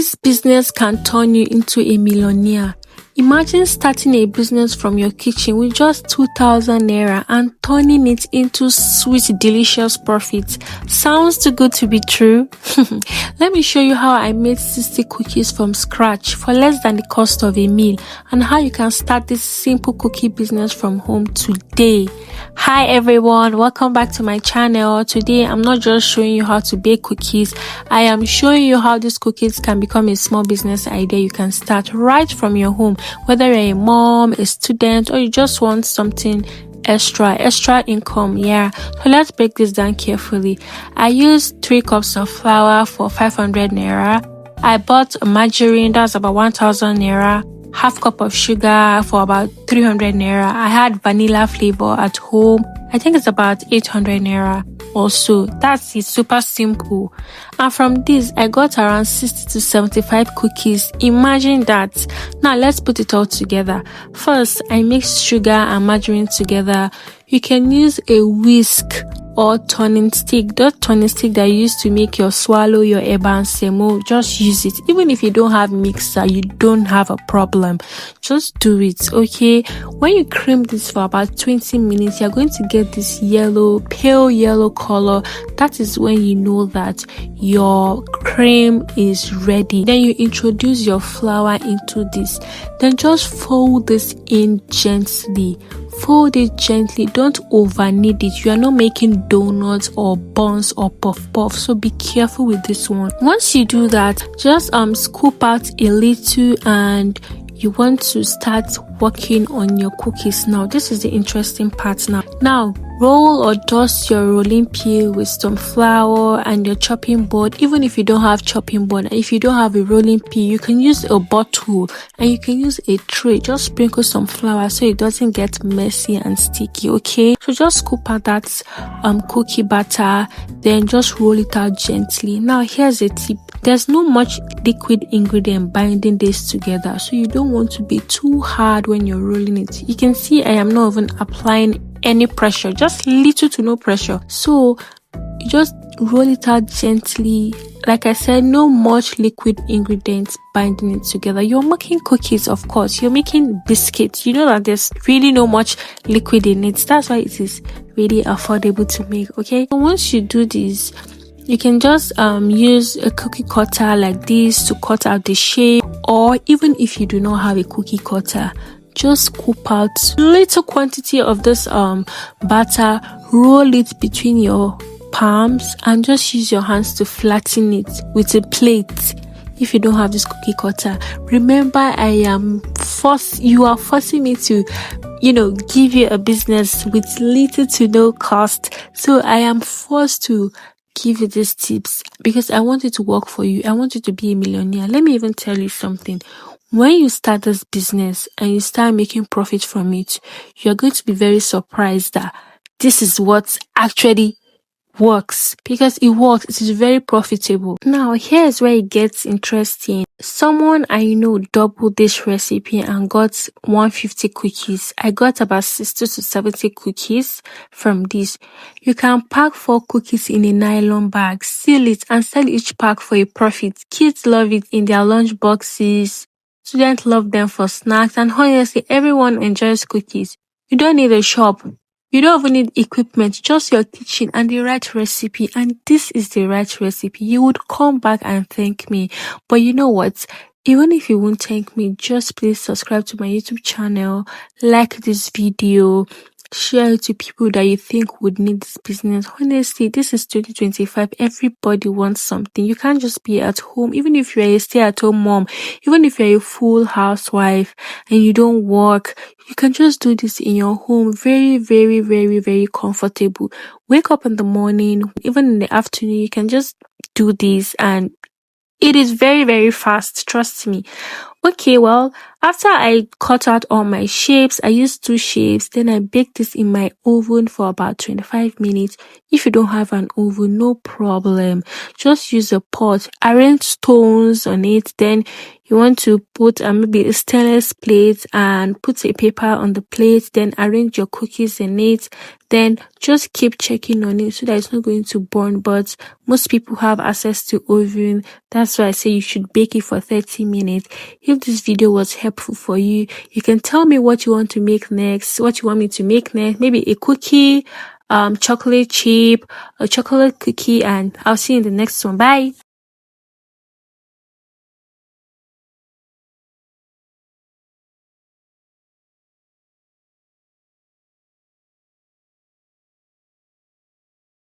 This business can turn you into a millionaire. Imagine starting a business from your kitchen with just 2,000 naira and turning it into sweet, delicious profit. Sounds too good to be true. Let me show you how I made 60 cookies from scratch for less than the cost of a meal, and how you can start this simple cookie business from home today. Hi everyone, welcome back to my channel. Today I'm not just showing you how to bake cookies, I am showing you how these cookies can become a small business idea you can start right from your home, whether you're a mom, a student, or you just want something extra income. So let's break this down carefully. I used 3 cups of flour for 500 naira. I bought margarine, that's about 1,000 naira. Half cup of sugar for about 300 naira. I had vanilla flavor at home. I think it's about 800 naira also. That's it, super simple. And from this, I got around 60 to 75 cookies. Imagine that. Now let's put it all together. First, I mixed sugar and margarine together. You can use a whisk or turning stick. That turning stick that you use to make your swallow, your eba and semo, just use it. Even if you don't have mixer, you don't have a problem. Just do it, okay? When you cream this for about 20 minutes, you're going to get this yellow, pale yellow color. That is when you know that your cream is ready. Then you introduce your flour into this. Then just fold this in gently. Fold it gently, don't over knead it. You are not making donuts or buns or puff, so be careful with this one. Once you do that, just scoop out a little, and you want to start working on your cookies. Now this is the interesting part. Now roll or dust your rolling pin with some flour and your chopping board. Even if you don't have chopping board, if you don't have a rolling pin, you can use a bottle and you can use a tray. Just sprinkle some flour so it doesn't get messy and sticky, okay? So just scoop out that cookie batter, then just roll it out gently. Now here's a tip. There's no much liquid ingredient binding this together, so you don't want to be too hard when you're rolling it. You can see I am not even applying any pressure, just little to no pressure. So you just roll it out gently. Like I said, no much liquid ingredients binding it together. You're making cookies, of course. You're making biscuits. You know that there's really no much liquid in it. That's why it is really affordable to make, okay? So once you do this, you can just use a cookie cutter like this to cut out the shape, or even if you do not have a cookie cutter, just scoop out little quantity of this batter, roll it between your palms, and just use your hands to flatten it with a plate. If you don't have this cookie cutter, remember you are forcing me to give you a business with little to no cost. So I am forced to give you these tips because I want it to work for you. I want you to be a millionaire. Let me even tell you something. When you start this business and you start making profit from it, you're going to be very surprised that this is what actually works, because it works. It is very profitable. Now here's where it gets interesting. Someone I know doubled this recipe and got 150 cookies. I got about 60 to 70 cookies from this. You can pack 4 cookies in a nylon bag, seal it, and sell each pack for a profit. Kids love it in their lunch boxes. Students love them for snacks, and honestly, everyone enjoys cookies. You don't need a shop. You don't even need equipment, just your kitchen and the right recipe. And this is the right recipe. You would come back and thank me. But you know what? Even if you won't thank me, just please subscribe to my YouTube channel, like this video, share it to people that you think would need this business. Honestly, this is 2025. Everybody wants something. You can't just be at home. Even if you're a stay-at-home mom, even if you're a full housewife and you don't work, you can just do this in your home. Very, very, very, very comfortable. Wake up in the morning, even in the afternoon, you can just do this, and it is very, very fast. Trust me. Okay, well, After I cut out all my shapes, I used 2 shapes. Then I baked this in my oven for about 25 minutes. If you don't have an oven, no problem. Just use a pot. Arrange stones on it. Then you want to put maybe a stainless plate and put a paper on the plate. Then arrange your cookies in it. Then just keep checking on it so that it's not going to burn. But most people have access to oven. That's why I say you should bake it for 30 minutes. If this video was helpful for you, you can tell me what you want to make next, what you want me to make next. Maybe a cookie, chocolate chip, a chocolate cookie, and I'll see you in the next one. Bye.